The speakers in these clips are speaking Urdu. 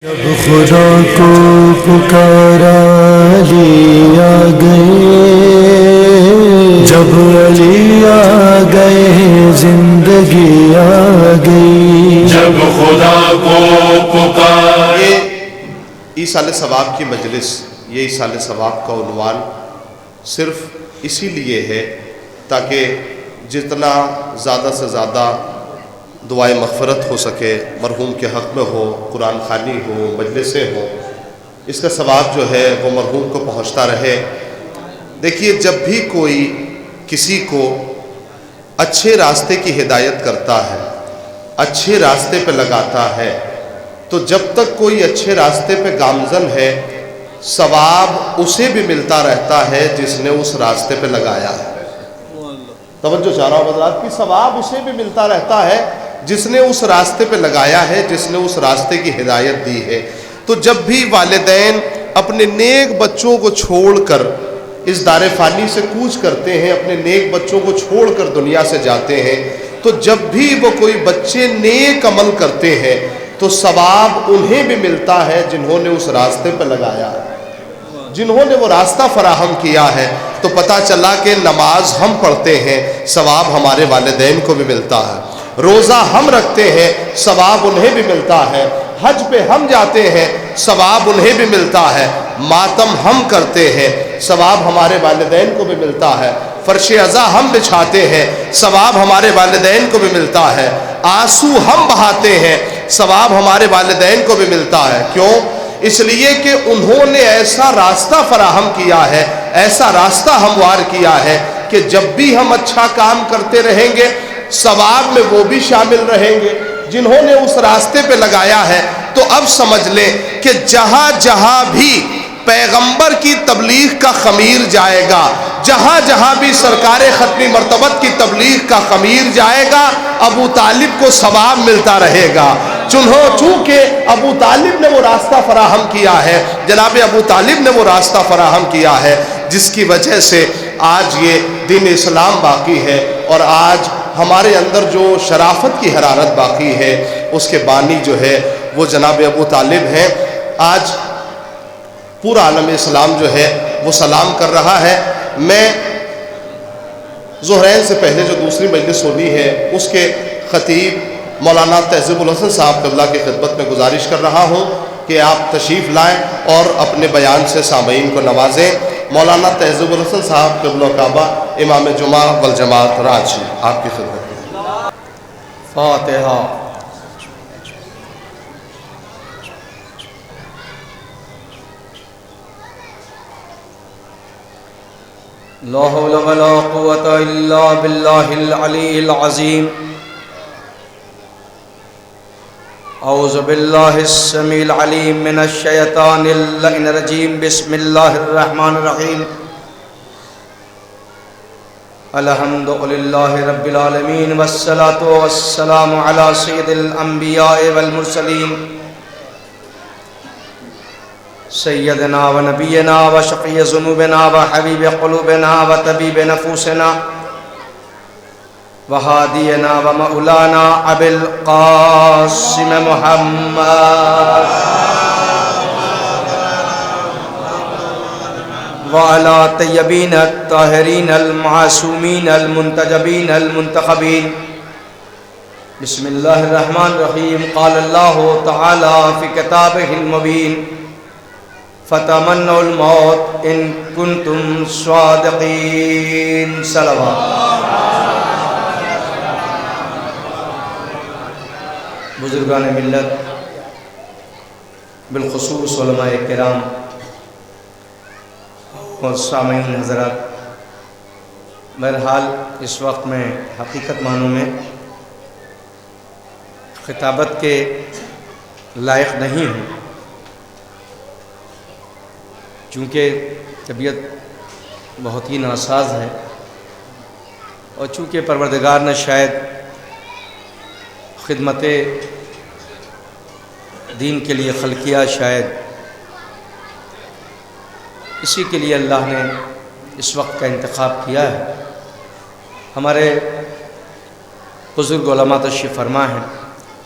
جب خدا کو پکارا علی آ گئے، جب علی آ گئے زندگی آ گئی، جب خدا کو پکارا۔ یہ ایصال ثواب کی مجلس، یہ ایصال ثواب کا عنوان صرف اسی لیے ہے تاکہ جتنا زیادہ سے زیادہ دعائے مغفرت ہو سکے، مرحوم کے حق میں ہو، قرآن خوانی ہو، مجلسیں ہوں، اس کا ثواب جو ہے وہ مرحوم کو پہنچتا رہے۔ دیکھیے، جب بھی کوئی کسی کو اچھے راستے کی ہدایت کرتا ہے، اچھے راستے پہ لگاتا ہے، تو جب تک کوئی اچھے راستے پہ گامزن ہے، ثواب اسے بھی ملتا رہتا ہے جس نے اس راستے پہ لگایا ہے۔ توجہ چاہ رہا ہوں حضرات کی، ثواب اسے بھی ملتا رہتا ہے جس نے اس راستے پہ لگایا ہے، جس نے اس راستے کی ہدایت دی ہے۔ تو جب بھی والدین اپنے نیک بچوں کو چھوڑ کر اس دار فانی سے کوچ کرتے ہیں، اپنے نیک بچوں کو چھوڑ کر دنیا سے جاتے ہیں، تو جب بھی وہ کوئی بچے نیک عمل کرتے ہیں تو ثواب انہیں بھی ملتا ہے جنہوں نے اس راستے پہ لگایا ہے، جنہوں نے وہ راستہ فراہم کیا ہے۔ تو پتہ چلا کہ نماز ہم پڑھتے ہیں، ثواب ہمارے والدین کو بھی ملتا ہے، روزہ ہم رکھتے ہیں، ثواب انہیں بھی ملتا ہے، حج پہ ہم جاتے ہیں، ثواب انہیں بھی ملتا ہے، ماتم ہم کرتے ہیں، ثواب ہمارے والدین کو بھی ملتا ہے، فرش عزا ہم بچھاتے ہیں، ثواب ہمارے والدین کو بھی ملتا ہے، آنسو ہم بہاتے ہیں، ثواب ہمارے والدین کو بھی ملتا ہے۔ کیوں؟ اس لیے کہ انہوں نے ایسا راستہ فراہم کیا ہے، ایسا راستہ ہموار کیا ہے کہ جب بھی ہم اچھا کام کرتے رہیں گے، ثواب میں وہ بھی شامل رہیں گے جنہوں نے اس راستے پہ لگایا ہے۔ تو اب سمجھ لیں کہ جہاں جہاں بھی پیغمبر کی تبلیغ کا خمیر جائے گا، جہاں جہاں بھی سرکار ختمی مرتبت کی تبلیغ کا خمیر جائے گا، ابو طالب کو ثواب ملتا رہے گا۔ چونکہ ابو طالب نے وہ راستہ فراہم کیا ہے، جناب ابو طالب نے وہ راستہ فراہم کیا ہے، جس کی وجہ سے آج یہ دین اسلام باقی ہے، اور آج ہمارے اندر جو شرافت کی حرارت باقی ہے، اس کے بانی جو ہے وہ جناب ابو طالب ہیں۔ آج پورا عالم اسلام جو ہے وہ سلام کر رہا ہے۔ میں ظہرین سے پہلے جو دوسری مجلس ہونی ہے، اس کے خطیب مولانا تہذیب الحسن صاحب قبلہ کی خدمت میں گزارش کر رہا ہوں کہ آپ تشریف لائیں اور اپنے بیان سے سامعین کو نوازیں۔ مولانا تہذیب الحسن صاحب قبلہ کعبہ، امام جمعہ والجماعت رانچی، آپ کی خدمت میں۔ فاتحہ۔ لا حول ولا قوة الا باللہ العلی العظیم۔ اعوذ باللہ السمیع العلیم من الشیطان اللعین الرجیم، بسم اللہ الرحمن الرحیم۔ الحمد للہ رب العالمین، والصلاة والسلام علی سید الانبیاء والمرسلین، سیدنا و نبینا و شفیع ذنوبنا و حبیب قلوبنا و طبیب نفوسنا و ہادینا و مولانا ابی القاسم محمد وعلی طیبین الطاہرین المعصومین المنتجبین المنتخبین۔ بسم اللہ الرحمن الرحیم۔ قال اللہ تعالی فی کتابہ المبین، فتمنوا الموت ان کنتم صادقین۔ صلوات۔ بزرگان ملت، بالخصوص علماء کرام اور سامعین حضرات، بہرحال اس وقت میں حقیقت معنوں میں خطابت کے لائق نہیں ہوں، چونکہ طبیعت بہت ہی ناساز ہے، اور چونکہ پروردگار نے شاید خدمت دین کے لیے خلق کیا، شاید اسی کے لیے اللہ نے اس وقت کا انتخاب کیا ہے۔ ہمارے بزرگ علماء تشریف فرما ہیں،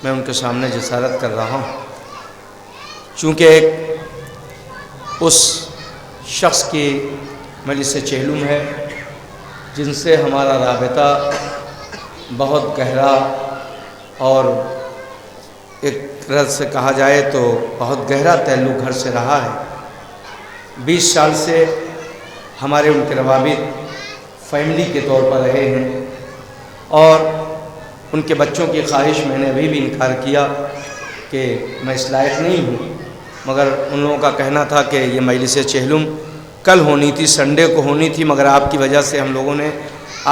میں ان کے سامنے جسارت کر رہا ہوں۔ چونکہ ایک اس شخص کی مجلس چہلم ہے جن سے ہمارا رابطہ بہت گہرا اور ایک طرح سے کہا جائے تو بہت گہرا تعلق گھر سے رہا ہے۔ 20 سال سے ہمارے ان کے روابط فیملی کے طور پر رہے ہیں، اور ان کے بچوں کی خواہش میں نے ابھی بھی انکار کیا کہ میں اس لائق نہیں ہوں، مگر ان لوگوں کا کہنا تھا کہ یہ مجلس چہلم کل ہونی تھی، سنڈے کو ہونی تھی، مگر آپ کی وجہ سے ہم لوگوں نے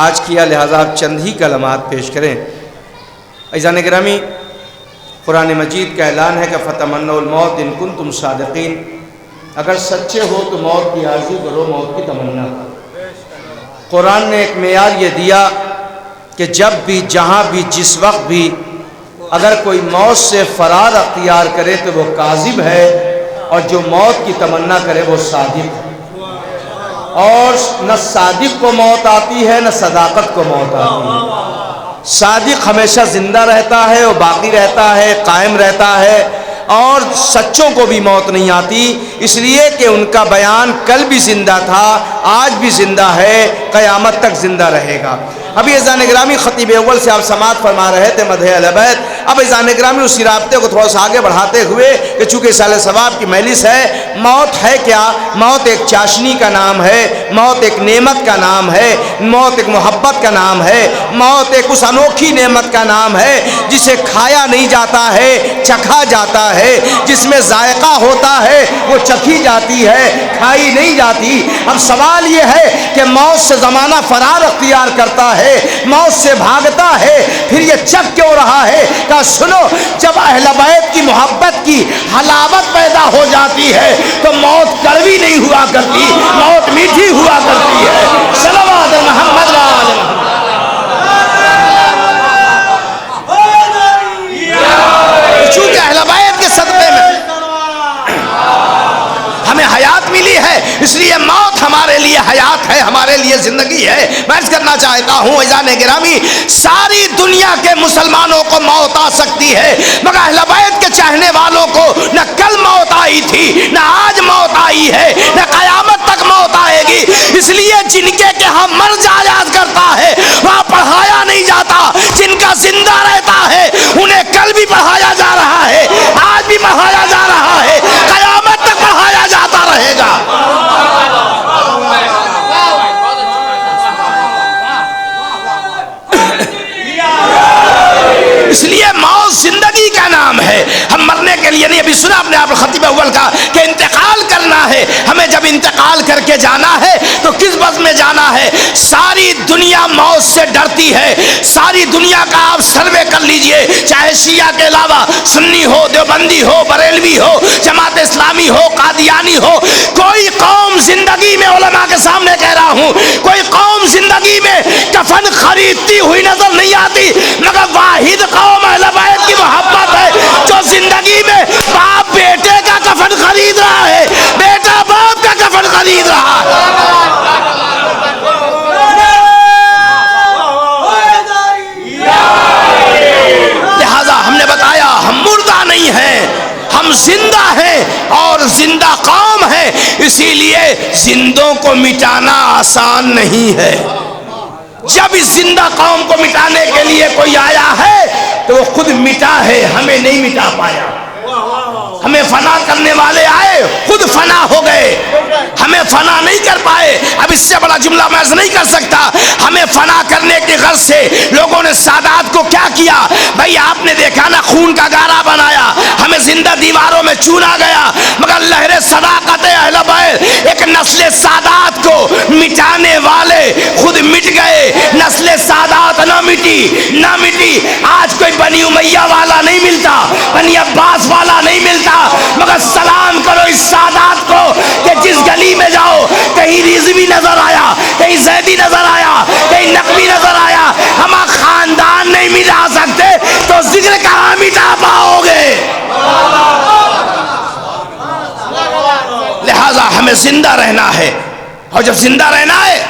آج کیا، لہٰذا آپ چند ہی کلمات پیش کریں۔ عزیزان گرامی، قرآن مجید کا اعلان ہے کہ فَتَمَنَّوُا الْمَوْتَ إِن كُنتُمْ صَادِقِينَ، اگر سچے ہو تو موت کی آرزو کرو، موت کی تمنا کرو۔ قرآن نے ایک معیار یہ دیا کہ جب بھی، جہاں بھی، جس وقت بھی اگر کوئی موت سے فرار اختیار کرے تو وہ کاذب ہے، اور جو موت کی تمنا کرے وہ صادق ہے۔ اور نہ صادق کو موت آتی ہے، نہ صداقت کو موت آتی ہے۔ صادق ہمیشہ زندہ رہتا ہے اور باقی رہتا ہے، قائم رہتا ہے، اور سچوں کو بھی موت نہیں آتی، اس لیے کہ ان کا بیان کل بھی زندہ تھا، آج بھی زندہ ہے، قیامت تک زندہ رہے گا۔ ابھی عزیزان گرامی خطیب اول سے آپ سماعت فرما رہے تھے مدح اہل بیت۔ اب عزیزان گرامی اسی رابطے کو تھوڑا سا آگے بڑھاتے ہوئے کہ چونکہ سال ثواب کی مجلس ہے، موت ہے کیا؟ موت ایک چاشنی کا نام ہے، موت ایک نعمت کا نام ہے، موت ایک محبت کا نام ہے، موت ایک اس انوکھی نعمت کا نام ہے جسے کھایا نہیں جاتا ہے، چکھا جاتا ہے، جس میں ذائقہ ہوتا ہے، وہ چکھی جاتی ہے، کھائی نہیں جاتی۔ اب سوال یہ ہے کہ موت سے زمانہ فرار اختیار کرتا ہے، موت سے بھاگتا ہے، پھر یہ چک کیوں رہا ہے؟ کہ سنو، جب اہل بیت کی محبت کی حلاوت پیدا ہو جاتی ہے تو موت کڑوی نہیں ہوا کرتی، موت میٹھی ہوا کرتی ہے۔ صلوات محمد و آل محمد۔ چونکہ اہل بیت کے صدقے میں ہمیں حیات ملی ہے، اس لیے موت ہمارے لیے حیات ہے، ہمارے لیے زندگی ہے۔ میں عرض کرنا چاہتا ہوں عزیزان گرامی، ساری دنیا کے مسلمانوں کو موت آ سکتی ہے، مگر اہل بیت کے چاہنے والوں کو نہ کل موت آئی تھی، نہ آج موت آئی ہے، نہ قیامت تک موت آئے گی۔ اس لیے جن کے کہ ہم مر جایاد کرتا ہے وہاں پڑھایا نہیں جاتا، جن کا زندہ رہتا ہے انہیں کل بھی پڑھایا جا رہا ہے، آج بھی پڑھایا جا رہا ہے، قیامت تک پڑھایا جاتا رہے گا۔ اس لیے موت زندگی کا نام ہے، ہم مرنے کے لیے نہیں۔ ابھی سنا اپنے آپ خطیب اول کا کہ انتقال کرنا ہے، ہمیں جب انتقال کر کے جانا ہے تو کس بس میں جانا ہے؟ ساری دنیا موت سے ڈرتی ہے، ساری دنیا کا آپ سروے کر لیجئے، چاہے شیعہ کے علاوہ سنی ہو، دیوبندی ہو، بریلوی ہو، جماعت اسلامی ہو، قادیانی ہو، کوئی قوم زندگی میں، علماء کے سامنے کہہ رہا ہوں، کوئی قوم زندگی میں کفن خریدتی ہوئی نظر نہیں آتی، مگر واحد قوم اہل بیت کی محبت ہے جو زندگی میں باپ بیٹے کا کفن خرید رہا ہے، بیٹا باپ کا کفن خرید رہا ہے۔ لہذا ہم نے بتایا ہم مردہ نہیں ہیں، ہم زندہ ہیں اور زندہ قوم ہیں، اسی لیے زندوں کو مٹانا آسان نہیں ہے۔ جب اس زندہ قوم کو مٹانے کے لیے کوئی آیا ہے تو وہ خود مٹا ہے، ہمیں نہیں مٹا پایا۔ ہمیں فنا کرنے والے آئے، خود فنا ہو گئے، ہمیں فنا نہیں کر پائے۔ اب اس سے بڑا جملہ میں نہیں کر سکتا۔ ہمیں فنا کرنے کی غرض سے لوگوں نے سادات کو کیا کیا؟ بھائی آپ نے دیکھا نا، خون کا گارا بنایا، ہمیں زندہ دیواروں میں چونا گیا، مگر لہر صداقت اہل بیت ایک نسل سادات کو مٹانے والے خود مٹ گئے۔ نسل سادات نہ مٹی، نہ مٹی۔ آج کوئی بنی امیہ والا نہیں ملتا، بنی عباس والا نہیں ملتا، مگر سلام کرو اس سادات کو کہ جس گلی میں جاؤ کہیں رضوی نظر آیا، کہیں زیدی نظر آیا، کہیں نقوی نظر آیا، ہم خاندان نہیں مٹا سکتے تو ذکر کہاں مٹا پاؤ گے؟ لہذا ہمیں زندہ رہنا ہے، اور جب زندہ رہنا ہے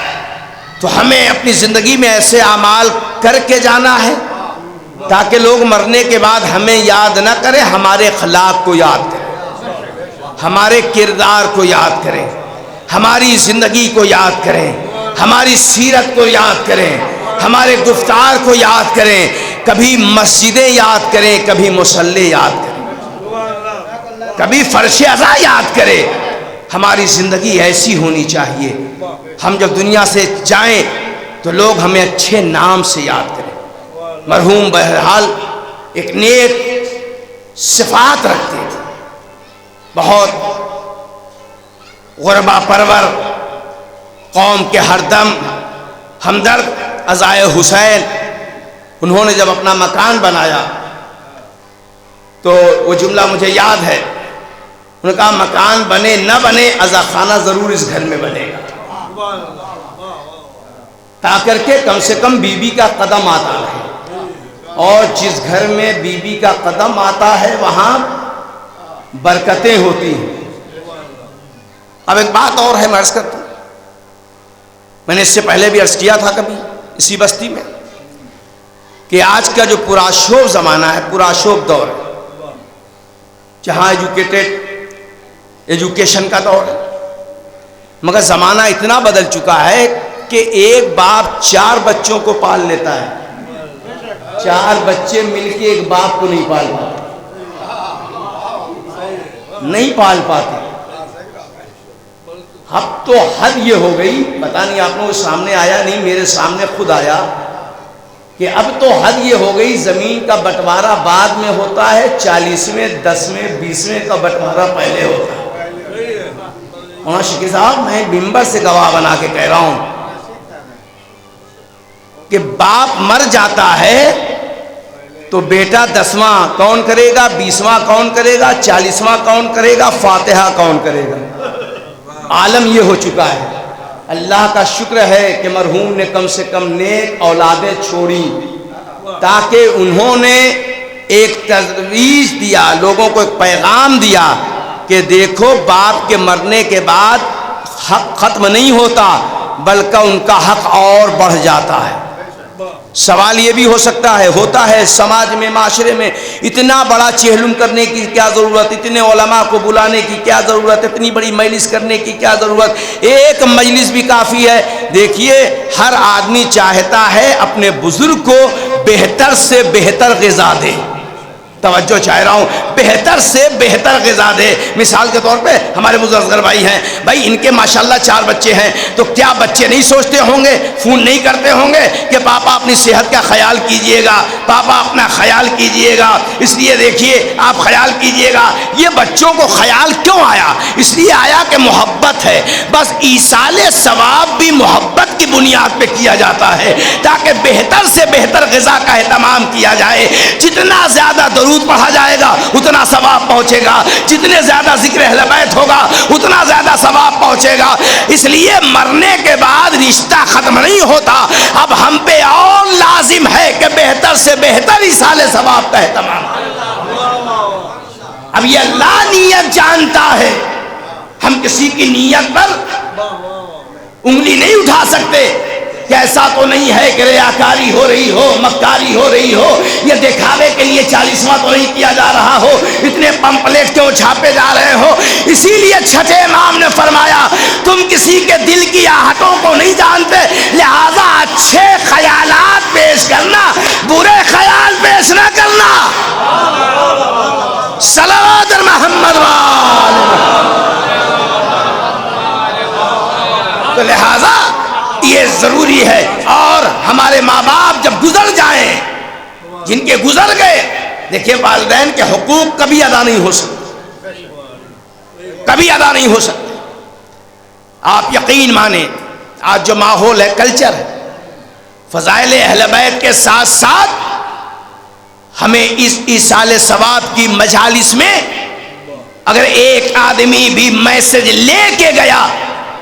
تو ہمیں اپنی زندگی میں ایسے اعمال کر کے جانا ہے تاکہ لوگ مرنے کے بعد ہمیں یاد نہ کریں، ہمارے اخلاق کو یاد کریں۔ ہمارے کردار کو یاد کریں، ہماری زندگی کو یاد کریں، ہماری سیرت کو یاد کریں، ہمارے گفتار کو یاد کریں، کبھی مسجدیں یاد کریں، کبھی مصلی یاد کریں، کبھی فرش ازا یاد کریں۔ ہماری زندگی ایسی ہونی چاہیے، ہم جب دنیا سے جائیں تو لوگ ہمیں اچھے نام سے یاد کریں۔ مرحوم بہرحال ایک نیک صفات رکھتے تھے، بہت غربا پرور، قوم کے ہردم ہمدرد، عزائے حسین۔ انہوں نے جب اپنا مکان بنایا تو وہ جملہ مجھے یاد ہے، انہوں نے کہا مکان بنے نہ بنے عزا خانہ ضرور اس گھر میں بنے گا، تاکر کے کم سے کم بی بی کا قدم آتا ہے، اور جس گھر میں بی بی کا قدم آتا ہے وہاں برکتیں ہوتی ہیں۔ اب ایک بات اور ہے، میں عرض کرتا ہوں، میں نے اس سے پہلے بھی عرض کیا تھا کبھی اسی بستی میں، کہ آج کا جو پرآشوب زمانہ ہے، پرآشوب دور ہے، جہاں ایجوکیشن کا دور ہے، مگر زمانہ اتنا بدل چکا ہے کہ ایک باپ 4 بچوں کو پال لیتا ہے، 4 بچے مل کے ایک باپ کو نہیں پال پاتے، نہیں پال پاتے۔ اب تو حد یہ ہو گئی، پتہ نہیں آپ لوگوں کے سامنے آیا نہیں، میرے سامنے خود آیا، کہ اب تو حد یہ ہو گئی زمین کا بٹوارا بعد میں ہوتا ہے، 40ویں 10ویں 20ویں کا بٹوارا پہلے ہوتا ہے۔ مولانا شکیل صاحب میں ممبر سے گواہ بنا کے کہہ رہا ہوں کہ باپ مر جاتا ہے تو بیٹا 10واں کون کرے گا، 20واں کون کرے گا، 40واں کون کرے گا، فاتحہ کون کرے گا۔ عالم یہ ہو چکا ہے۔ اللہ کا شکر ہے کہ مرحوم نے کم سے کم نیک اولادیں چھوڑی، تاکہ انہوں نے ایک تجویز دیا، لوگوں کو ایک پیغام دیا کہ دیکھو باپ کے مرنے کے بعد حق ختم نہیں ہوتا، بلکہ ان کا حق اور بڑھ جاتا ہے۔ سوال یہ بھی ہو سکتا ہے، ہوتا ہے سماج میں، معاشرے میں اتنا بڑا چہلم کرنے کی کیا ضرورت، اتنے علماء کو بلانے کی کیا ضرورت، اتنی بڑی مجلس کرنے کی کیا ضرورت، ایک مجلس بھی کافی ہے۔ دیکھیے ہر آدمی چاہتا ہے اپنے بزرگ کو بہتر سے بہتر غذا دے، توجہ چاہ رہا ہوں، بہتر سے بہتر غذا دے۔ مثال کے طور پہ ہمارے بزرگ اصغر بھائی ہیں، بھائی ان کے ماشاءاللہ 4 بچے ہیں، تو کیا بچے نہیں سوچتے ہوں گے، فون نہیں کرتے ہوں گے کہ پاپا اپنی صحت کا خیال کیجئے گا، پاپا اپنا خیال کیجئے گا، اس لیے دیکھیے آپ خیال کیجئے گا۔ یہ بچوں کو خیال کیوں آیا؟ اس لیے آیا کہ محبت ہے، بس ایصال ثواب بھی محبت کی بنیاد پہ کیا جاتا ہے، تاکہ بہتر سے بہتر غذا کا اہتمام کیا جائے۔ جتنا زیادہ درود پڑھا جائے گا اتنا ثواب پہنچے گا، جتنے زیادہ ذکر اہل بیت ہوگا اتنا زیادہ ثواب پہنچے گا۔ اس لیے مرنے کے بعد رشتہ ختم نہیں ہوتا، اب ہم پہ اور لازم ہے کہ بہتر سے بہتر ایصال ثواب کا اہتمام۔ اب یہ اللہ نیت جانتا ہے، ہم کسی کی نیت پر انگلی نہیں اٹھا سکتے کہ ایسا تو نہیں ہے کہ ریاکاری ہو رہی ہو، مکاری ہو رہی ہو، یہ دکھاوے کے لیے 40واں تو نہیں کیا جا رہا ہو، اتنے پمپلیٹ کیوں چھاپے جا رہے ہو۔ اسی لیے چھٹے امام نے فرمایا تم کسی کے دل کی آہٹوں کو نہیں جانتے، لہذا اچھے خیالات پیش کرنا، برے خیال پیش نہ کرنا۔ صلوات محمد تو لہذا یہ ضروری ہے۔ اور ہمارے ماں باپ جب گزر جائیں، جن کے گزر گئے، دیکھیں والدین کے حقوق کبھی ادا نہیں ہو سکتے، کبھی ادا نہیں ہو سکتے۔ آپ یقین مانیں آج جو ماحول ہے، کلچر ہے، فضائل اہل بیت کے ساتھ ساتھ ہمیں اس ایصال ثواب کی مجالس میں اگر ایک آدمی بھی میسج لے کے گیا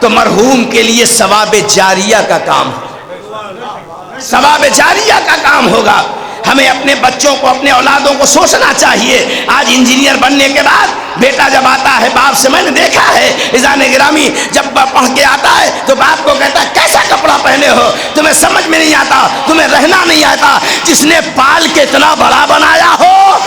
تو مرحوم کے لیے ثواب جاریہ کا کام ہے، ثواب جاریہ کا کام ہوگا۔ ہمیں اپنے بچوں کو، اپنے اولادوں کو سوچنا چاہیے۔ آج انجینئر بننے کے بعد بیٹا جب آتا ہے باپ سے، میں نے دیکھا ہے اذان گرامی، جب پڑھ کے آتا ہے تو باپ کو کہتا ہے کیسا کپڑا پہنے ہو، تمہیں سمجھ میں نہیں آتا، تمہیں رہنا نہیں آتا۔ جس نے پال کے اتنا بڑا بنایا ہو،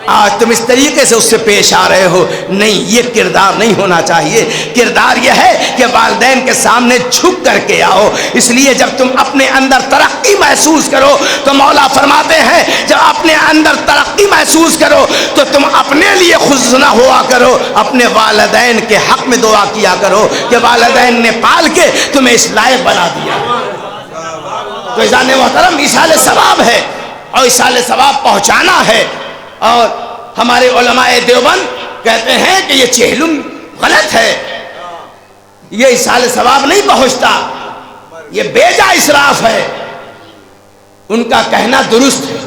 آج تم اس طریقے سے اس سے پیش آ رہے ہو. نہیں، یہ کردار نہیں ہونا چاہیے. کردار یہ ہے کہ والدین کے سامنے جھک کر کے آؤ. اس لیے جب تم اپنے اندر ترقی محسوس کرو تو مولا فرماتے ہیں جب اپنے اندر ترقی محسوس کرو تو تم اپنے لیے خوش نہ ہوا کرو، اپنے والدین کے حق میں دعا کیا کرو کہ والدین نے پال کے تمہیں اس لائق بنا دیا. تو عزیزان محترم، ایصال ثواب ہے اور ایصال ثواب پہنچانا ہے. اور ہمارے علماء دیوبند کہتے ہیں کہ یہ چہلم غلط ہے، یہ ایصال ثواب نہیں پہنچتا، یہ بیجا اسراف ہے. ان کا کہنا درست ہے.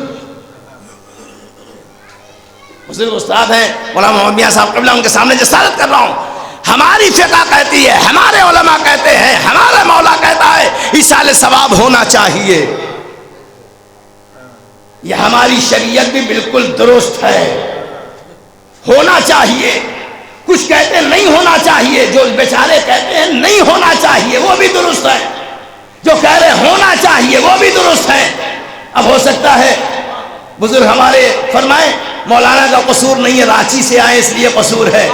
بزرگ استاد ہیں مولانا محمد میاں صاحب قبلہ، ان کے سامنے جسارت کر رہا ہوں. ہماری فقہ کہتی ہے، ہمارے علماء کہتے ہیں، ہمارا مولا کہتا ہے ایصال ثواب ہونا چاہیے. یہ ہماری شریعت بھی بالکل درست ہے، ہونا چاہیے. کچھ کہتے ہیں نہیں ہونا چاہیے، جو بیچارے کہتے ہیں نہیں ہونا چاہیے وہ بھی درست ہے، جو کہہ رہے ہونا چاہیے وہ بھی درست ہے. اب ہو سکتا ہے بزرگ ہمارے فرمائیں مولانا کا قصور نہیں ہے، رانچی سے آئے اس لیے قصور ہے.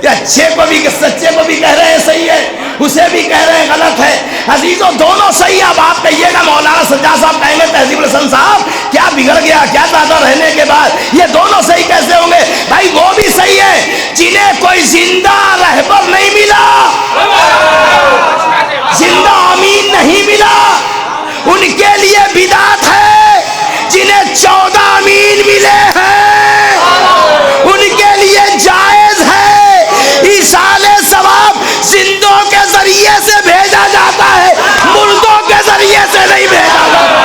کہ اچھے کو بھی کہ سچے کو بھی کہہ رہے ہیں صحیح ہے، اسے بھی کہہ رہے ہیں غلط ہے. عزیزوں دونوں صحیح. اب آپ کہیے گا مولانا سجاد صاحب کہیں گے تہذیب الحسن صاحب کیا بگڑ گیا، کیا زیادہ رہنے کے بعد یہ دونوں صحیح کیسے ہوں گے؟ بھائی وہ بھی صحیح ہے جنہیں کوئی زندہ رہبر نہیں ملا، زندہ امین نہیں ملا، ان کے لیے بدعت ہے. جنہیں 14 امین ملے ہیں ان کے لیے جائز ہے. ایصال ثواب زندوں کے ذریعے سے بھیجا جاتا ہے، مردوں کے ذریعے سے نہیں بھیجا جاتا.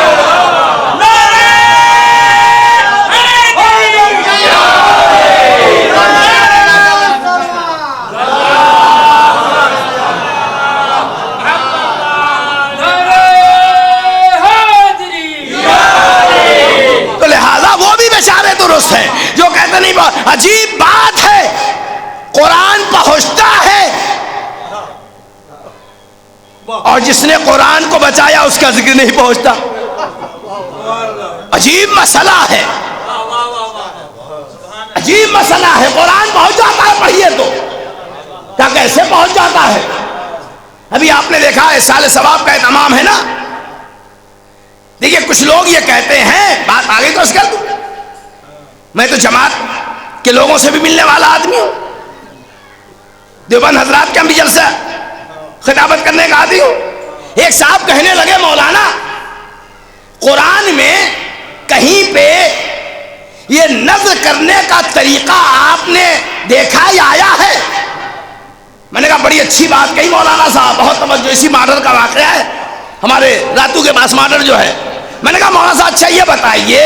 تو لہذا وہ بھی بیچارے درست ہیں جو کہتے نہیں. عجیب بات ہے، قرآن پہنچتا ہے اور جس نے قرآن کو بچایا اس کا ذکر نہیں پہنچتا. عجیب مسئلہ ہے، عجیب مسئلہ ہے. قرآن پہنچ جاتا ہے، پڑھیے تو کیا کیسے پہنچ جاتا ہے. ابھی آپ نے دیکھا ایصال ثواب کا اہتمام ہے نا. دیکھیے کچھ لوگ یہ کہتے ہیں، بات آگے تو اس کر دوں، میں تو جماعت کے لوگوں سے بھی ملنے والا آدمی ہوں، دیوبند حضرات کے ہم بھی جلسہ خطابت کرنے کا عادی ہوں. ایک صاحب کہنے لگے مولانا قرآن میں کہیں پہ یہ نظر کرنے کا طریقہ آپ نے دیکھا یا آیا ہے؟ میں نے کہا بڑی اچھی بات کہی مولانا صاحب، بہت توجہ. اسی مارڈر کا واقعہ ہے، ہمارے راتو کے پاس مارڈر جو ہے. میں نے کہا مولانا صاحب اچھا یہ بتائیے،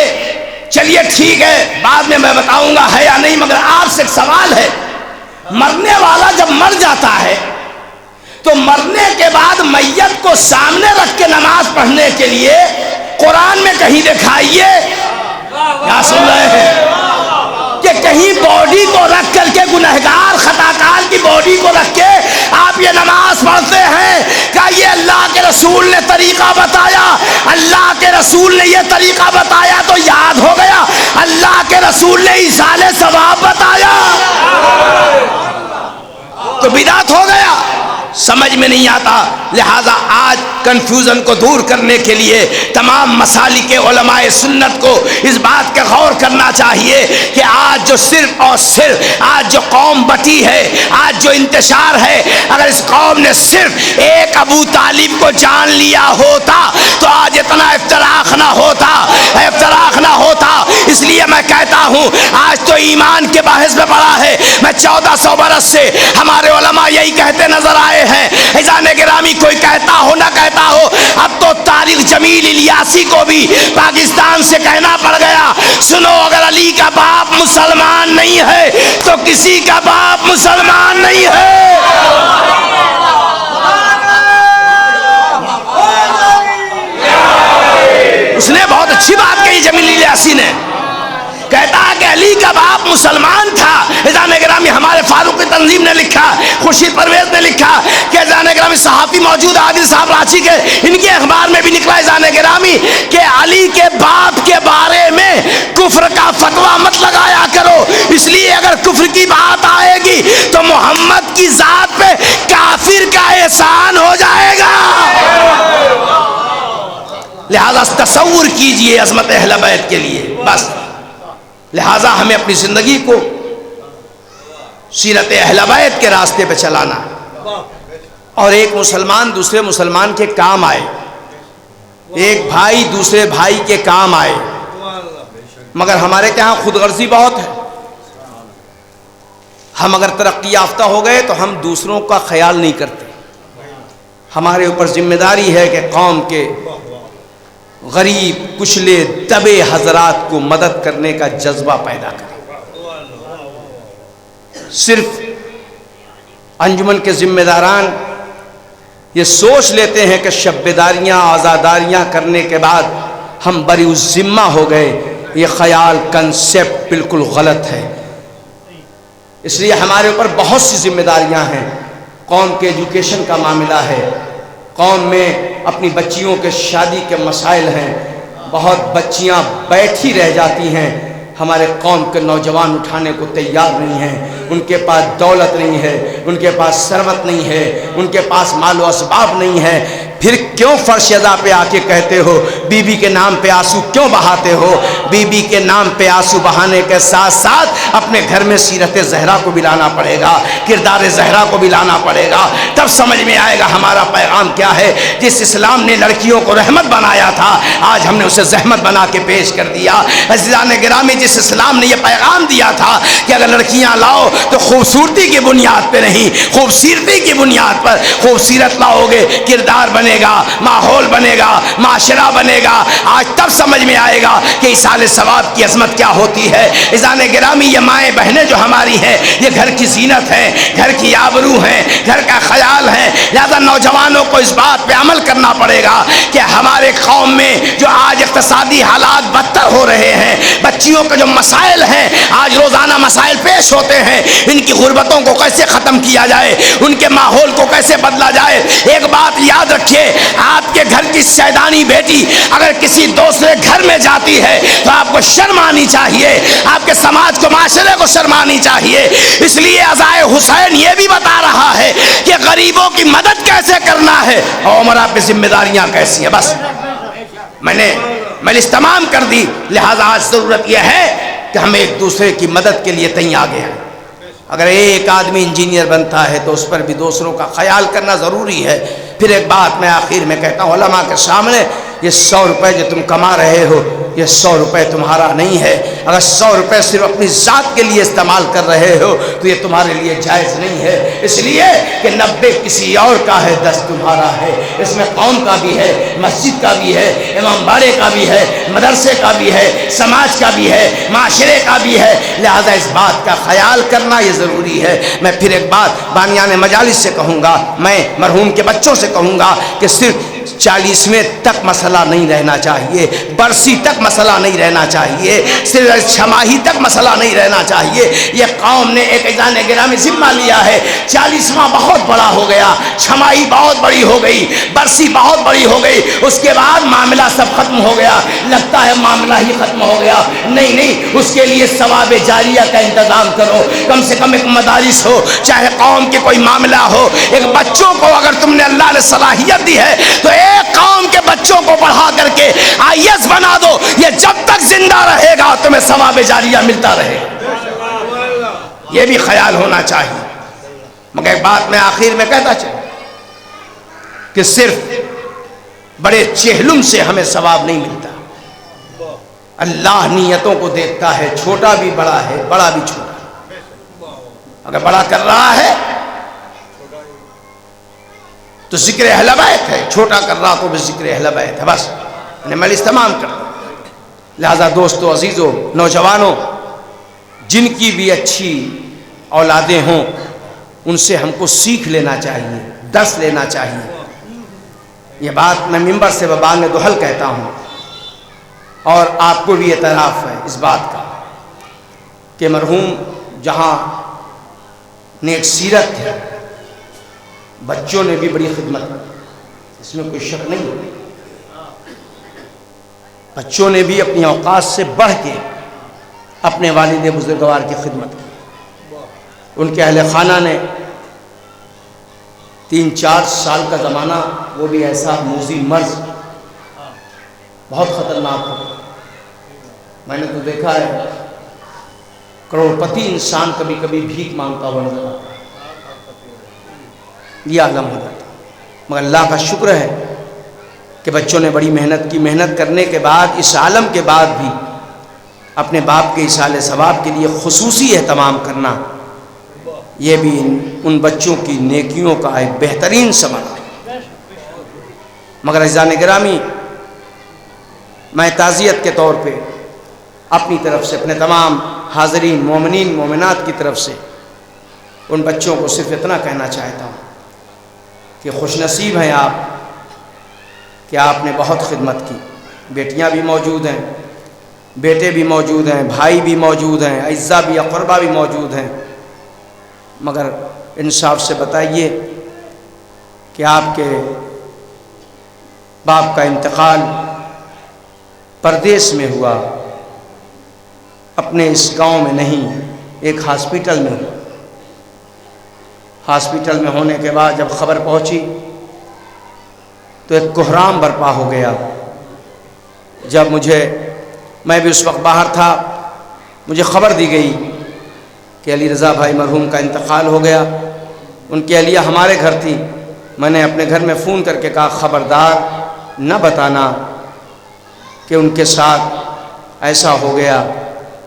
چلیے ٹھیک ہے بعد میں بتاؤں گا ہے یا نہیں، مگر آپ سے ایک سوال ہے. مرنے والا جب مر جاتا ہے تو مرنے کے بعد میت کو سامنے رکھ کے نماز پڑھنے کے لیے قرآن میں کہیں دکھائیے، کیا سن رہے ہیں کہ کہیں باڈی کو رکھ کر کے گنہگار خطاکار کی باڈی کو رکھ کے آپ یہ نماز پڑھتے ہیں؟ کیا یہ اللہ کے رسول نے طریقہ بتایا؟ اللہ کے رسول نے یہ طریقہ بتایا تو یاد ہو گیا، اللہ کے رسول نے ایصال ثواب بتایا تو بدعت ہو گیا. سمجھ میں نہیں آتا. لہذا آج کنفیوژن کو دور کرنے کے لیے تمام مسالک علماء سنت کو اس بات کا غور کرنا چاہیے کہ آج جو صرف اور صرف آج جو قوم بٹی ہے، آج جو انتشار ہے، اگر اس قوم نے صرف ایک ابو طالب کو جان لیا ہوتا تو آج اتنا افتراق نہ ہوتا، افتراق نہ ہوتا. اس لیے میں کہتا ہوں آج تو ایمان کے باحث میں پڑا ہے. میں 1400 برس سے ہمارے علماء یہی کہتے نظر آئے ہیں. عزیزان گرامی کوئی کہتا ہو نہ کہتا ہو، اب تو طارق جمیل الیاسی کو بھی پاکستان سے کہنا پڑ گیا، سنو اگر علی کا باپ مسلمان نہیں ہے تو کسی کا باپ مسلمان نہیں ہے. اس نے بہت اچھی بات کہی جمیل الیاسی نے، کہتا ہے کہ علی کا باپ مسلمان تھا. عزیزان گرامی ہمارے فاروق تنظیم نے لکھا، خورشید پرویز نے لکھا کہ عزیزان گرامی صحافی موجود ہے عادل صاحب راچی کے، ان کے اخبار میں بھی نکلا اذان گرامی کہ علی کے باپ کے بارے میں کفر کا فتویٰ مت لگایا کرو، اس لیے اگر کفر کی بات آئے گی تو محمد کی ذات پہ کافر کا احسان ہو جائے گا۔ لہذا تصور کیجئے عظمت اہل بیت کے لیے، بس لہذا ہمیں اپنی زندگی کو سیرت اہل بیت کے راستے پہ چلانا ہے، اور ایک مسلمان دوسرے مسلمان کے کام آئے، ایک بھائی دوسرے بھائی کے کام آئے، مگر ہمارے یہاں خود غرضی بہت ہے۔ ہم اگر ترقی یافتہ ہو گئے تو ہم دوسروں کا خیال نہیں کرتے، ہمارے اوپر ذمہ داری ہے کہ قوم کے غریب کچلے دبے حضرات کو مدد کرنے کا جذبہ پیدا کریں۔ صرف انجمن کے ذمہ داران یہ سوچ لیتے ہیں کہ شب بیداریاں آزاداریاں کرنے کے بعد ہم بری الذمہ ہو گئے، یہ خیال کنسیپٹ بالکل غلط ہے۔ اس لیے ہمارے اوپر بہت سی ذمہ داریاں ہیں، قوم کے ایجوکیشن کا معاملہ ہے، قوم میں اپنی بچیوں کے شادی کے مسائل ہیں، بہت بچیاں بیٹھی رہ جاتی ہیں، ہمارے قوم کے نوجوان اٹھانے کو تیار نہیں ہیں، ان کے پاس دولت نہیں ہے، ان کے پاس ثروت نہیں ہے، ان کے پاس مال و اسباب نہیں ہے، پھر کیوں فرش ادا پہ آ کے کہتے ہو بی بی کے نام پہ آنسو کیوں بہاتے ہو؟ بی بی کے نام پہ آنسو بہانے کے ساتھ ساتھ اپنے گھر میں سیرت زہرا کو بھی لانا پڑے گا، کردار زہرا کو بھی لانا پڑے گا، تب سمجھ میں آئے گا ہمارا پیغام کیا ہے۔ جس اسلام نے لڑکیوں کو رحمت بنایا تھا، آج ہم نے اسے زحمت بنا کے پیش کر دیا۔ عزیزان گرامی، جس اسلام نے یہ پیغام دیا تھا کہ اگر لڑکیاں لاؤ تو خوبصورتی کی بنیاد پہ نہیں، خوبصورتی کی بنیاد پر خوبصورت لاؤ گے، کردار بنے گا، ماحول بنے گا، معاشرہ بنے گا، آج تب سمجھ میں آئے گا کہ ایصال ثواب کی عظمت کیا ہوتی ہے۔ عزیزان گرامی، یہ مائیں بہنیں جو ہماری ہیں، یہ گھر کی زینت ہیں، گھر کی آبرو ہیں، گھر کا خیال ہے، لہذا نوجوانوں کو اس بات پہ عمل کرنا پڑے گا کہ ہمارے قوم میں جو آج اقتصادی حالات بدتر ہو رہے ہیں، بچیوں کے جو مسائل ہیں، آج روزانہ مسائل پیش ہوتے ہیں، ان کی غربتوں کو کیسے ختم کیا جائے، ان کے ماحول کو کیسے بدلا جائے۔ ایک بات یاد رکھیے، آپ کے گھر کی سیدانی بیٹی اگر کسی دوسرے گھر میں جاتی ہے تو آپ کو شرم آنی چاہیے، آپ کے سماج کو، معاشرے کو شرم آنی چاہیے۔ اس لیے عزائے حسین یہ بھی بتا رہا ہے کہ غریبوں کی مدد کیسے کرنا ہے اور عمرہ پہ ذمہ داریاں کیسی ہیں۔ بس میں نے تمام کر دی، لہذا آج ضرورت یہ ہے کہ ہم ایک دوسرے کی مدد کے لیے تیار آگے ہیں۔ اگر ایک آدمی انجینئر بنتا ہے تو اس پر بھی دوسروں کا خیال کرنا ضروری ہے۔ پھر ایک بات میں آخر میں کہتا ہوں علماء کے سامنے، یہ 100 روپے جو تم کما رہے ہو، یہ 100 روپے تمہارا نہیں ہے۔ اگر 100 روپے صرف اپنی ذات کے لیے استعمال کر رہے ہو تو یہ تمہارے لیے جائز نہیں ہے، اس لیے کہ 90 کسی اور کا ہے، 10 تمہارا ہے۔ اس میں قوم کا بھی ہے، مسجد کا بھی ہے، امام باڑے کا بھی ہے، مدرسے کا بھی ہے، سماج کا بھی ہے، معاشرے کا بھی ہے، لہذا اس بات کا خیال کرنا یہ ضروری ہے۔ میں پھر ایک بات بانیان مجالس سے کہوں گا، میں مرحوم کے بچوں سے کہوں گا کہ صرف 40ویں تک مسئلہ نہیں رہنا چاہیے، برسی تک مسئلہ نہیں رہنا چاہیے، صرف چھماہی تک مسئلہ نہیں رہنا چاہیے۔ یہ قوم نے ایک اذان گرامی ذمہ لیا ہے، 40واں بہت بڑا ہو گیا، چھماہی بہت بڑی ہو گئی، برسی بہت بڑی ہو گئی، اس کے بعد معاملہ سب ختم ہو گیا، لگتا ہے معاملہ ہی ختم ہو گیا۔ نہیں، اس کے لیے ثواب جاریہ کا انتظام کرو، کم سے کم ایک مدارس ہو، چاہے قوم کے کوئی معاملہ ہو، ایک بچوں کو اگر تم نے اللہ نے صلاحیت دی ہے تو ایک قوم کے بچوں کو پڑھا کر کے IAS بنا دو، یہ جب تک زندہ رہے گا تمہیں ثواب جاریہ ملتا رہے گا، یہ بھی خیال ہونا چاہیے۔ مگر ایک بات میں آخر میں کہتا چلوں کہ صرف بڑے چہلم سے ہمیں ثواب نہیں ملتا، اللہ نیتوں کو دیکھتا ہے، چھوٹا بھی بڑا ہے، بڑا بھی چھوٹا۔ اگر بڑا کر رہا ہے تو ذکر اہل بیت ہے، چھوٹا کر رہا تو بھی ذکر اہل بیت ہے۔ بس میں تمام کر رہا ہوں۔ لہذا دوستو، عزیزو، نوجوانوں، جن کی بھی اچھی اولادیں ہوں ان سے ہم کو سیکھ لینا چاہیے، درس لینا چاہیے۔ یہ بات میں ممبر سے ببانگ دہل کہتا ہوں، اور آپ کو بھی اعتراف ہے اس بات کا کہ مرحوم جہاں نیک سیرت تھی، بچوں نے بھی بڑی خدمت کی، اس میں کوئی شک نہیں، بچوں نے بھی اپنی اوقات سے بڑھ کے اپنے والد بزرگوار کی خدمت کی۔ ان کے اہل خانہ نے 3-4 سال کا زمانہ، وہ بھی ایسا موذی مرض بہت خطرناک ہو، میں نے تو دیکھا ہے کروڑپتی انسان کبھی کبھی بھیک مانگتا ہوا نظر آتا ہے، یہ عالم ہو جاتا۔ مگر اللہ کا شکر ہے کہ بچوں نے بڑی محنت کی، محنت کرنے کے بعد اس عالم کے بعد بھی اپنے باپ کے ایصال ثواب کے لیے خصوصی اہتمام کرنا، یہ بھی ان بچوں کی نیکیوں کا ایک بہترین ثمرہ ہے۔ مگر عزیزان گرامی، میں تعزیت کے طور پہ اپنی طرف سے، اپنے تمام حاضرین مومنین مومنات کی طرف سے ان بچوں کو صرف اتنا کہنا چاہتا ہوں کہ خوش نصیب ہیں آپ کہ آپ نے بہت خدمت کی۔ بیٹیاں بھی موجود ہیں، بیٹے بھی موجود ہیں، بھائی بھی موجود ہیں، اعزا بھی اقربا بھی موجود ہیں، مگر انصاف سے بتائیے کہ آپ کے باپ کا انتقال پردیس میں ہوا، اپنے اس گاؤں میں نہیں، ایک ہاسپٹل میں ہوا۔ ہاسپٹل میں ہونے کے بعد جب خبر پہنچی تو ایک کوہرام برپا ہو گیا۔ جب میں بھی اس وقت باہر تھا، مجھے خبر دی گئی کہ علی رضا بھائی مرحوم کا انتقال ہو گیا۔ ان کی اہلیہ ہمارے گھر تھی، میں نے اپنے گھر میں فون کر کے کہا خبردار نہ بتانا کہ ان کے ساتھ ایسا ہو گیا۔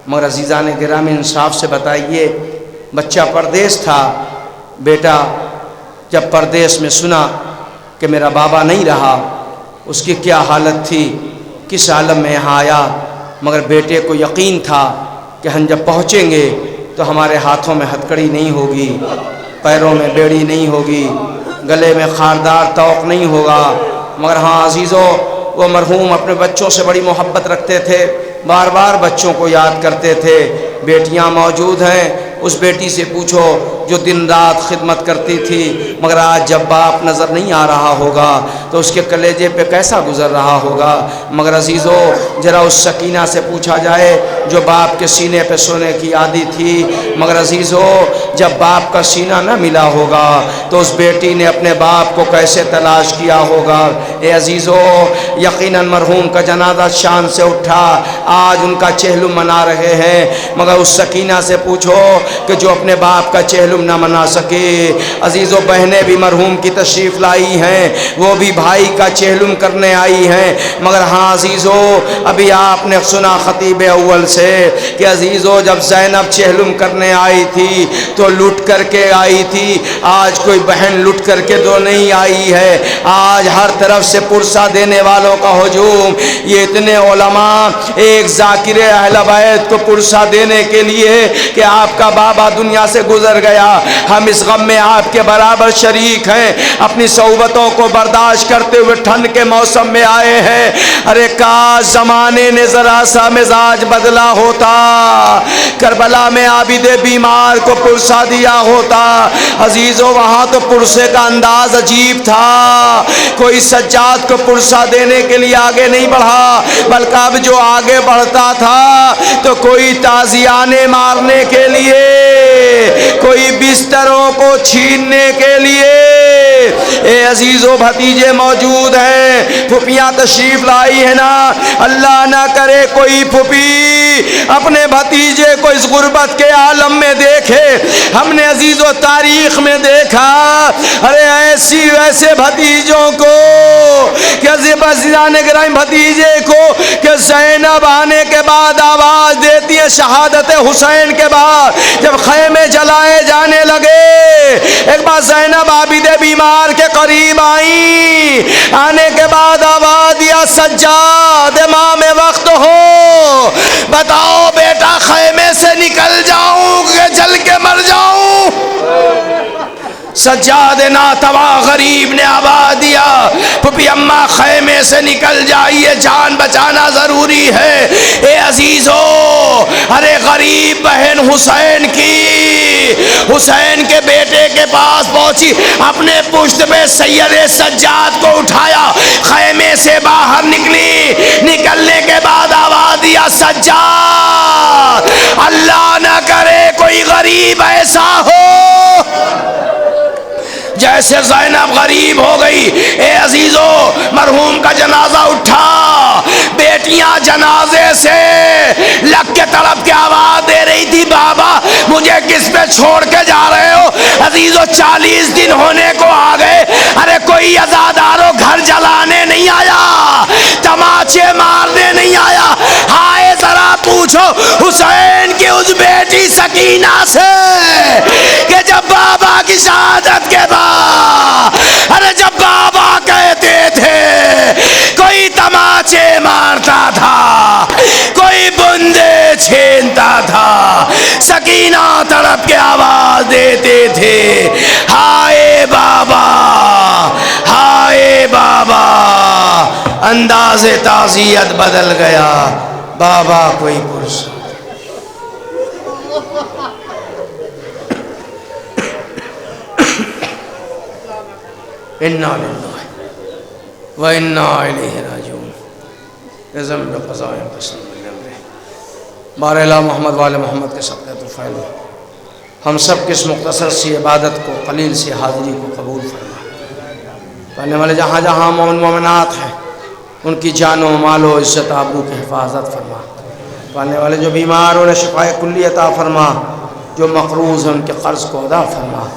مگر عزیزان گرامی انصاف سے بتائیے، بچہ پردیس تھا، بیٹا جب پردیس میں سنا کہ میرا بابا نہیں رہا، اس کی کیا حالت تھی، کس عالم میں یہاں آیا۔ مگر بیٹے کو یقین تھا کہ ہم جب پہنچیں گے تو ہمارے ہاتھوں میں ہتکڑی نہیں ہوگی، پیروں میں بیڑی نہیں ہوگی، گلے میں خاردار توق نہیں ہوگا۔ مگر ہاں عزیزو، وہ مرحوم اپنے بچوں سے بڑی محبت رکھتے تھے، بار بار بچوں کو یاد کرتے تھے۔ بیٹیاں موجود ہیں، اس بیٹی سے پوچھو جو دن رات خدمت کرتی تھی، مگر آج جب باپ نظر نہیں آ رہا ہوگا تو اس کے کلیجے پہ کیسا گزر رہا ہوگا۔ مگر عزیزو، ذرا اس سکینہ سے پوچھا جائے جو باپ کے سینے پہ سونے کی عادی تھی، مگر عزیزو جب باپ کا سینہ نہ ملا ہوگا تو اس بیٹی نے اپنے باپ کو کیسے تلاش کیا ہوگا۔ اے عزیزو، یقیناً مرحوم کا جنازہ شان سے اٹھا، آج ان کا چہلم منا رہے ہیں، مگر اس سکینہ سے پوچھو کہ جو اپنے باپ کا چہلم نہ منا سکے۔ عزیزو، بہنیں بھی مرحوم کی تشریف لائی ہیں، وہ بھی بھائی کا چہلم کرنے آئی ہیں، مگر ہاں عزیزو، ابھی آپ نے سنا خطیب اول سے کہ عزیزو جب زینب چہلم کرنے آئی تھی تو لٹ کر کے آئی تھی، آج کوئی بہن لٹ کر کے تو نہیں آئی ہے، آج ہر طرف سے پرسہ دینے والوں کا ہجوم۔ یہ اتنے علماء ایک ذاکر اہل بیت کو پرسہ دینے کے لیے کہ آپ کا بابا دنیا سے گزر گیا، ہم اس غم میں آپ کے برابر شریک ہیں، اپنی صحبتوں کو برداشت کرتے ہوئے ٹھنڈ کے موسم میں آئے ہیں۔ ارے کاش زمانے نے ذرا سا مزاج بدلا ہوتا، کربلا میں عابد بیمار کو پرسہ دیا ہوتا۔ عزیزو، وہاں تو پرسے کا انداز عجیب تھا، کوئی سجاد کو پرسہ دینے کے لیے آگے نہیں بڑھا، بلکہ اب جو آگے بڑھتا تھا تو کوئی تازیانے مارنے کے لیے، کوئی بستروں کو چھیننے کے لیے۔ اے عزیزو، بھتیجے موجود ہیں، پھپھیاں تشریف لائی ہے نا، اللہ نہ کرے کوئی پھپھی اپنے بھتیجے کو اس غربت کے عالم میں دیکھے۔ ہم نے عزیزو تاریخ میں دیکھا، ارے ایسے بھتیجوں کو کہ بھتیجے کو کہ زینب آنے کے بعد آواز دیتی ہے شہادت حسین کے بعد، جب خیمے جلائے جانے لگے، ایک بار زینب عابد بیمار کے قریب آئیں، آنے کے بعد آواز دیا سجاد امام وقت ہو، بتاؤ بیٹا خیمے سے نکل جاؤں کہ جل کے مر جاؤں؟ سجاد ناتوا غریب نے آواز دیا، پھپھی اماں خیمے سے نکل جائیے، جان بچانا ضروری ہے۔ اے عزیزو، ارے غریب بہن حسین کی حسین کے بیٹے کے پاس پہنچی، اپنے پشت پہ سید سجاد کو اٹھایا، خیمے سے باہر نکلی، نکلنے کے بعد آواز دیا سجاد اللہ نہ کرے کوئی غریب ایسا ہو جیسے زینب غریب ہو گئی۔ اے عزیزو، مرحوم کا جنازہ اٹھا، بیٹیاں جنازے سے لگ کے طرف کی آواز دے رہی تھی بابا مجھے کس پہ چھوڑ کے جا رہے ہو؟ عزیزو 40 دن ہونے کو آ گئے، ارے کوئی عزادارو گھر جلانے نہیں آیا، تماچے مارنے نہیں آیا، ہائے ذرا پوچھو حسین کی اس بیٹی سکینہ سے کہ جب بابا کی شہادت کے بعد، ارے جب بابا کہتے تھے کوئی تماچے مارتا تھا، کوئی بندے چھینتا تھا، سکینہ تڑپ کے آواز دیتے تھے ہائے بابا، ہائے بابا، انداز تعزیت بدل گیا، بابا کوئی پرس اِنَّا لِلَّهِ وَإِنَّا إِلَيْهِ رَاجِعُونَ اعظم بقضائے پسند بارہلا محمد والے محمد کے صدقہ طفیل ہم سب کی اس مختصر سی عبادت کو، قلیل سی حاضری کو قبول فرما۔ پڑھنے والے جہاں جہاں مومن مومنات ہیں ان کی جان و مال و عزت آبرو کی حفاظت فرما۔ پڑھنے والے جو بیمار انہیں شفائے کلی عطا فرما، جو مقروض ہیں ان کے قرض کو ادا فرما۔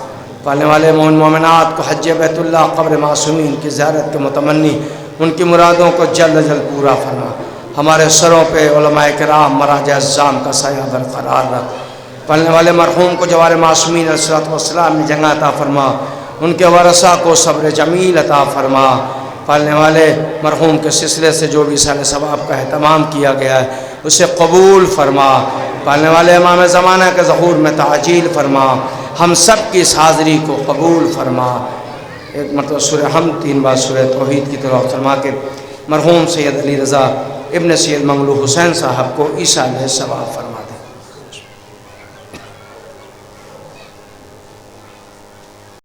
پالنے والے مومن مومنات کو حج بیت اللہ، قبر معصومین کی زیارت کے متمنی ان کی مرادوں کو جلد جلد پورا فرما۔ ہمارے سروں پہ علماء کرام مراجع اعظام کا سایہ برقرار رکھ۔ پالنے والے مرحوم کو جوار معصومین علیہ الصلوۃ والسلام میں جگہ عطا فرما، ان کے ورثہ کو صبر جمیل عطا فرما۔ پالنے والے مرحوم کے سلسلے سے جو بھی سال ثواب کا اہتمام کیا گیا ہے اسے قبول فرما۔ پالنے والے امام زمانہ کے ظہور میں تعجیل فرما، ہم سب کی اس حاضری کو قبول فرما۔ ایک مرتبہ سورہ حمد 3 بار سورہ توحید کی تلاوت فرما کے مرحوم سید علی رضا ابن سید منگلو حسین صاحب کو عیسیٰ علیہ السلام فرما۔